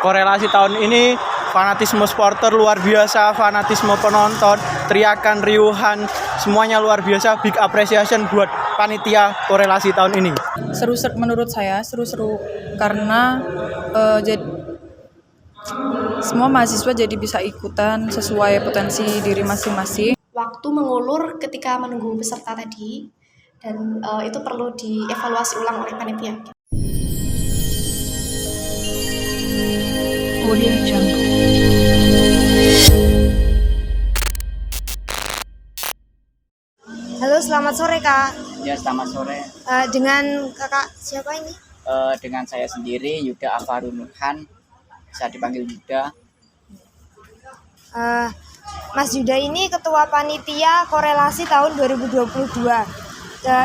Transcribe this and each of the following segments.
korelasi tahun ini fanatisme supporter luar biasa, fanatisme penonton, teriakan, riuhan, semuanya luar biasa. Big appreciation buat panitia korelasi tahun ini. Seru menurut saya seru karena semua mahasiswa jadi bisa ikutan sesuai potensi diri masing-masing. Waktu mengulur ketika menunggu peserta tadi, dan itu perlu dievaluasi ulang oleh panitia. Audio Jungle. Halo, selamat sore Kak. Ya, selamat sore. Dengan Kakak siapa ini? Dengan saya sendiri, Yuda Afarul Nurhan, bisa dipanggil Yuda. Mas Yuda ini ketua panitia korelasi tahun 2022.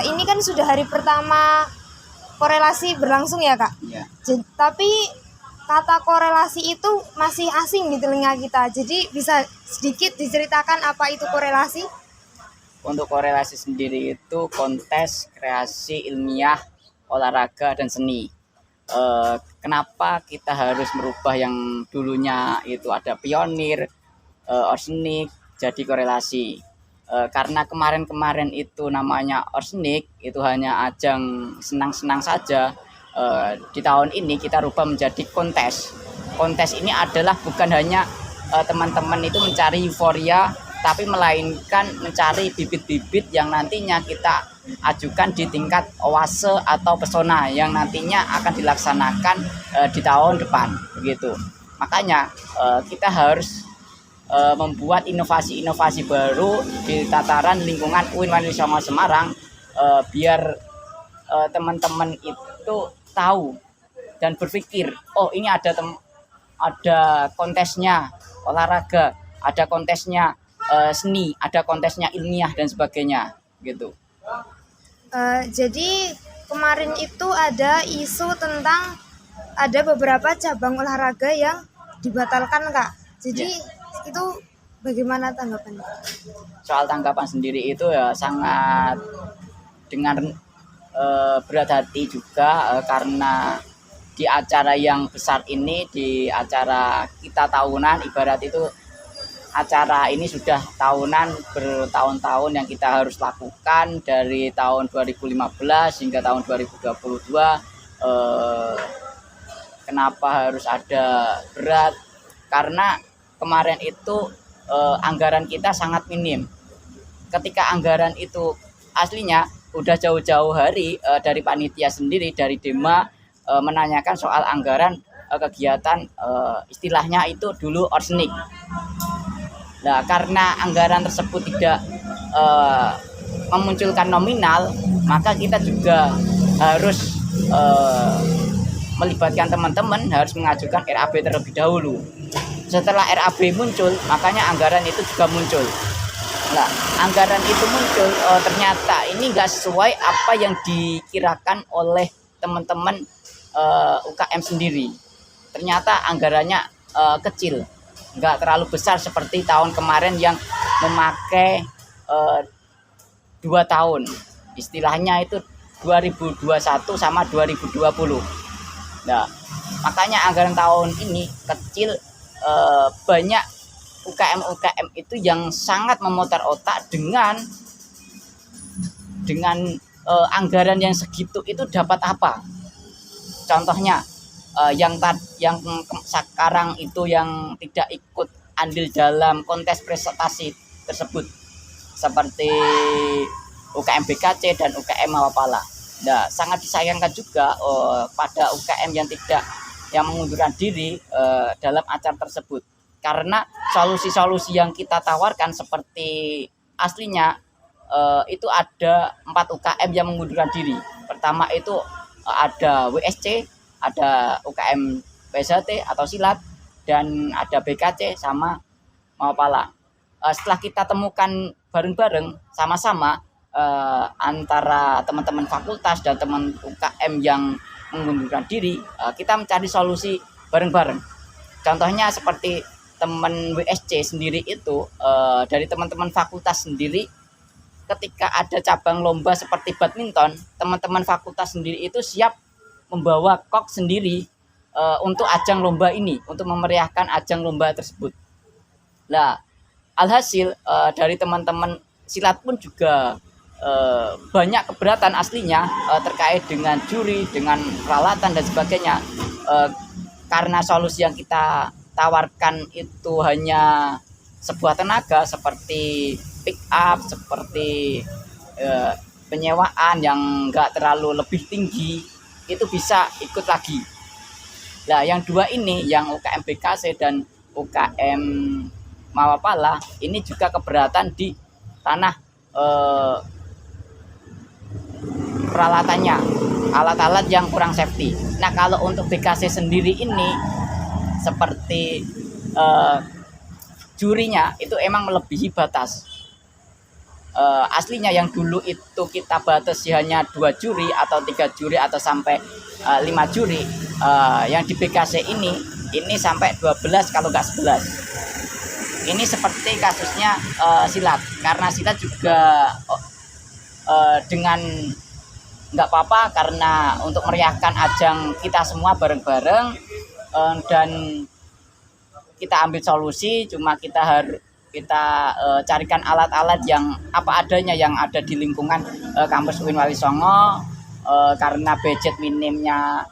Ini kan sudah hari pertama korelasi berlangsung ya Kak? Ya. Tapi kata korelasi itu masih asing di telinga kita. Jadi bisa sedikit diceritakan apa itu korelasi? Untuk korelasi sendiri itu kontes kreasi ilmiah, olahraga, dan seni. Kenapa kita harus merubah yang dulunya itu ada pionir, orsenik, jadi korelasi? Karena kemarin itu namanya orsenik, itu hanya ajang senang-senang saja. Di tahun ini kita rubah menjadi kontes. Kontes ini adalah bukan hanya teman-teman itu mencari euforia, tapi melainkan mencari bibit-bibit yang nantinya kita ajukan di tingkat oase atau pesona yang nantinya akan dilaksanakan di tahun depan, begitu. Makanya kita harus membuat inovasi-inovasi baru di tataran lingkungan UIN Wanisongo Semarang, biar teman-teman itu tahu dan berpikir, oh ini ada kontesnya olahraga, ada kontesnya seni, ada kontesnya ilmiah dan sebagainya, gitu. Jadi kemarin itu ada isu tentang ada beberapa cabang olahraga yang dibatalkan Kak. Jadi itu bagaimana tanggapannya? Soal tanggapan sendiri itu ya sangat dengan berat hati juga, karena di acara yang besar ini, di acara kita tahunan, ibarat itu acara ini sudah tahunan, bertahun-tahun yang kita harus lakukan dari tahun 2015 hingga tahun 2022. Kenapa harus ada berat? Karena kemarin itu anggaran kita sangat minim. Ketika anggaran itu aslinya udah jauh-jauh hari dari panitia sendiri, dari Dema, menanyakan soal anggaran kegiatan, istilahnya itu dulu orsenik. Nah, karena anggaran tersebut tidak memunculkan nominal, maka kita juga harus melibatkan teman-teman, harus mengajukan RAB terlebih dahulu. Setelah RAB muncul, makanya anggaran itu juga muncul. Nah, anggaran itu muncul, ternyata ini nggak sesuai apa yang dikirakan oleh teman-teman UKM sendiri. Ternyata anggarannya kecil, nggak terlalu besar seperti tahun kemarin yang memakai 2 tahun. Istilahnya itu 2021 sama 2020. Nah, makanya anggaran tahun ini kecil. Banyak UKM itu yang sangat memutar otak dengan anggaran yang segitu itu dapat apa? Contohnya yang sekarang itu yang tidak ikut andil dalam kontes prestasi tersebut, seperti UKM BKC dan UKM Mawapala. Nah, sangat disayangkan juga pada UKM yang mengundurkan diri dalam acara tersebut, karena solusi-solusi yang kita tawarkan seperti aslinya itu ada 4 UKM yang mengundurkan diri. Pertama itu ada WSC, ada UKM PSHT atau silat, dan ada BKC sama Mawapala. Setelah kita temukan bareng-bareng sama-sama antara teman-teman fakultas dan teman UKM yang mengundurkan diri, kita mencari solusi bareng-bareng. Contohnya seperti teman WSC sendiri itu, dari teman-teman fakultas sendiri, ketika ada cabang lomba seperti badminton, teman-teman fakultas sendiri itu siap membawa kok sendiri untuk ajang lomba ini, untuk memeriahkan ajang lomba tersebut. Nah, alhasil dari teman-teman silat pun juga banyak keberatan aslinya terkait dengan juri, dengan peralatan dan sebagainya. Karena solusi yang kita tawarkan itu hanya sebuah tenaga seperti pick up, seperti penyewaan yang enggak terlalu lebih tinggi, itu bisa ikut lagi. Nah, yang dua ini, yang UKM BKC dan UKM Mawapala, ini juga keberatan di tanah peralatannya, alat-alat yang kurang safety. Nah, kalau untuk BKC sendiri ini seperti jurinya itu emang melebihi batas. Aslinya yang dulu itu kita batasi hanya 2 juri atau 3 juri atau sampai 5 juri. Yang di BKC ini sampai 12 kalau nggak 11. Ini seperti kasusnya silat, karena silat juga dengan nggak apa-apa, karena untuk meriahkan ajang kita semua bareng-bareng, dan kita ambil solusi, cuma kita carikan alat-alat yang apa adanya yang ada di lingkungan kampus UIN Wali Songo, karena budget minimnya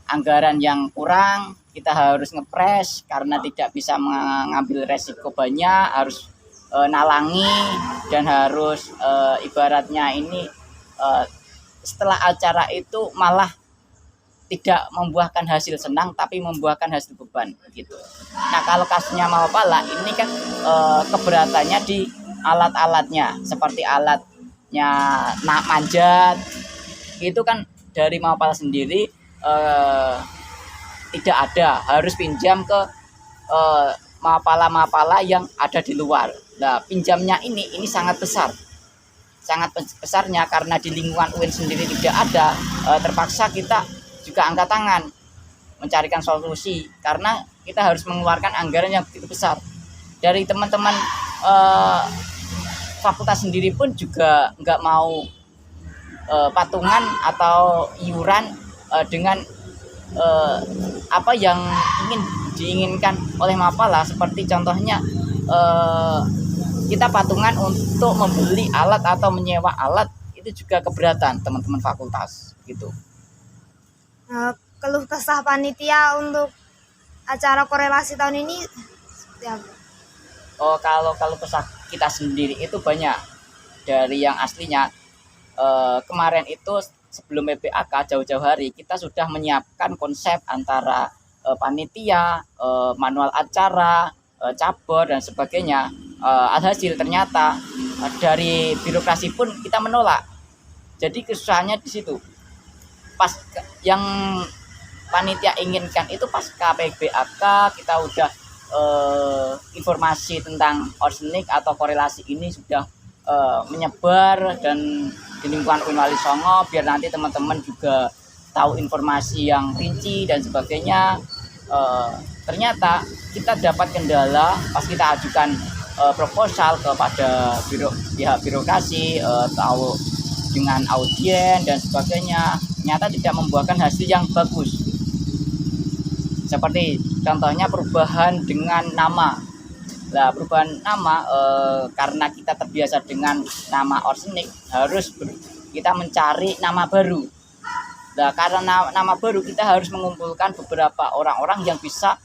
anggaran yang kurang, kita harus ngepres karena tidak bisa mengambil resiko banyak, harus nalangi dan harus ibaratnya ini setelah acara itu malah tidak membuahkan hasil senang tapi membuahkan hasil beban gitu. Nah, kalau kasusnya Mawapala ini kan keberatannya di alat-alatnya, seperti alatnya manjat itu kan dari Mawapala sendiri tidak ada, harus pinjam ke Mawapala yang ada di luar. Nah, pinjamnya ini sangat besar. Sangat besarnya karena di lingkungan UIN sendiri tidak ada, terpaksa kita juga angkat tangan mencarikan solusi karena kita harus mengeluarkan anggaran yang begitu besar. Dari teman-teman fakultas sendiri pun juga nggak mau patungan atau iuran dengan apa yang diinginkan oleh Mapala, seperti contohnya kita patungan untuk membeli alat atau menyewa alat, itu juga keberatan teman-teman fakultas gitu. Keluh kesah panitia untuk acara korelasi tahun ini seperti apa? Oh, kalau kesah kita sendiri itu banyak. Dari yang aslinya kemarin itu sebelum PPAK jauh-jauh hari kita sudah menyiapkan konsep antara panitia, manual acara, cabur dan sebagainya. Alhasil ternyata dari birokrasi pun kita menolak. Jadi kesusahannya di situ. Pas yang panitia inginkan itu pas KPBAK kita udah informasi tentang orsenik atau korelasi ini sudah menyebar dan di lingkungan UIN Wali Songo, biar nanti teman-teman juga tahu informasi yang rinci dan sebagainya. Ternyata kita dapat kendala pas kita ajukan proposal kepada pihak birokrasi, tahu dengan audien dan sebagainya, ternyata tidak membuahkan hasil yang bagus. Seperti contohnya perubahan dengan nama. Nah, perubahan nama karena kita terbiasa dengan nama orsenik, harus kita mencari nama baru. Nah, karena nama baru kita harus mengumpulkan beberapa orang-orang yang bisa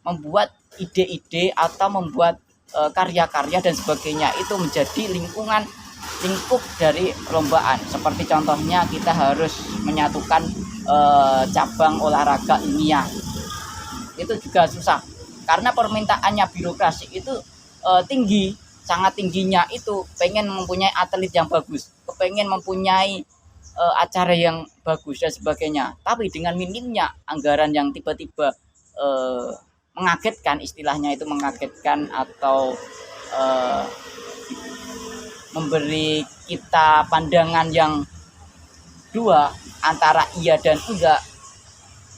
membuat ide-ide atau membuat karya-karya dan sebagainya, itu menjadi lingkup dari perlombaan. Seperti contohnya kita harus menyatukan cabang olahraga ilmiah, itu juga susah karena permintaannya birokrasi itu tinggi, sangat tingginya, itu pengen mempunyai atlet yang bagus, pengen mempunyai acara yang bagus dan sebagainya, tapi dengan minimnya anggaran yang tiba-tiba mengagetkan, istilahnya itu mengagetkan atau memberi kita pandangan yang dua antara iya dan enggak.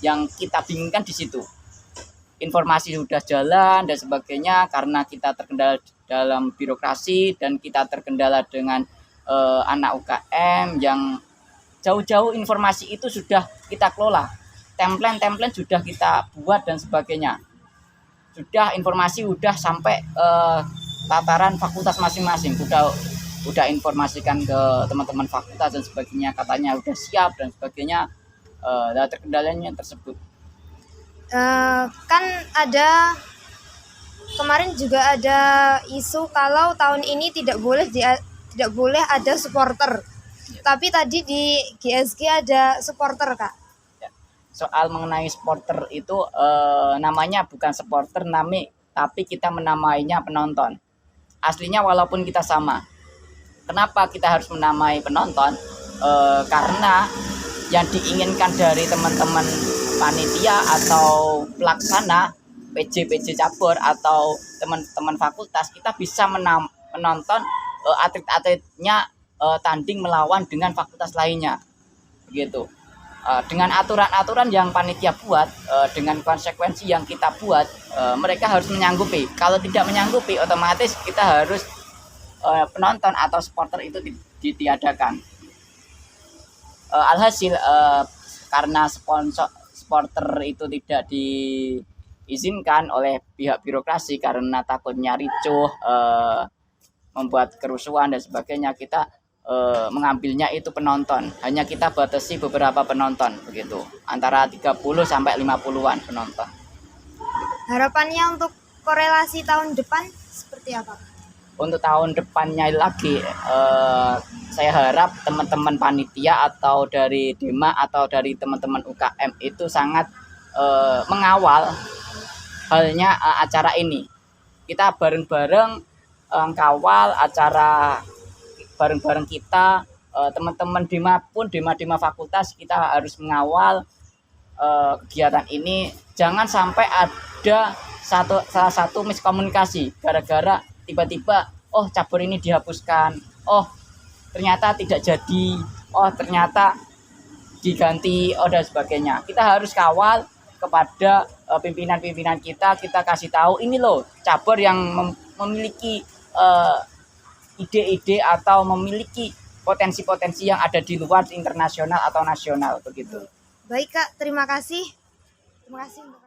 Yang kita bingungkan di situ. Informasi sudah jalan dan sebagainya, karena kita terkendala dalam birokrasi dan kita terkendala dengan anak UKM yang jauh-jauh informasi itu sudah kita kelola. template sudah kita buat dan sebagainya. Sudah informasi udah sampai tataran fakultas masing-masing. Udah informasikan ke teman-teman fakultas dan sebagainya, katanya udah siap dan sebagainya. Terkendalanya tersebut. Kan ada kemarin juga ada isu kalau tahun ini tidak boleh ada supporter. Tapi tadi di GSG ada supporter, Kak. Soal mengenai supporter itu namanya bukan supporter tapi kita menamainya penonton. Aslinya walaupun kita sama. Kenapa kita harus menamai penonton? Karena yang diinginkan dari teman-teman panitia atau pelaksana PJ cabur atau teman-teman fakultas, kita bisa menonton atlet-atletnya tanding melawan dengan fakultas lainnya, begitu. Dengan aturan-aturan yang panitia buat, dengan konsekuensi yang kita buat, mereka harus menyanggupi. Kalau tidak menyanggupi, otomatis kita harus penonton atau supporter itu ditiadakan. Alhasil karena supporter itu tidak diizinkan oleh pihak birokrasi karena takutnya ricuh, membuat kerusuhan dan sebagainya, kita mengambilnya itu penonton. Hanya kita batasi beberapa penonton, begitu, antara 30 sampai 50-an penonton. Harapannya untuk korelasi tahun depan seperti apa? Untuk tahun depannya lagi, saya harap teman-teman panitia atau dari DEMA atau dari teman-teman UKM itu sangat mengawal halnya acara ini. Kita bareng-bareng kawal acara bareng-bareng kita, teman-teman DEMA fakultas, kita harus mengawal kegiatan ini. Jangan sampai ada salah satu miskomunikasi gara-gara tiba-tiba cabur ini dihapuskan, ternyata tidak jadi, ternyata diganti, dan sebagainya. Kita harus kawal kepada pimpinan-pimpinan kita kasih tahu, ini loh cabur yang memiliki ide-ide atau memiliki potensi-potensi yang ada di luar internasional atau nasional, begitu. Baik, Kak, terima kasih. Terima kasih, Mbak.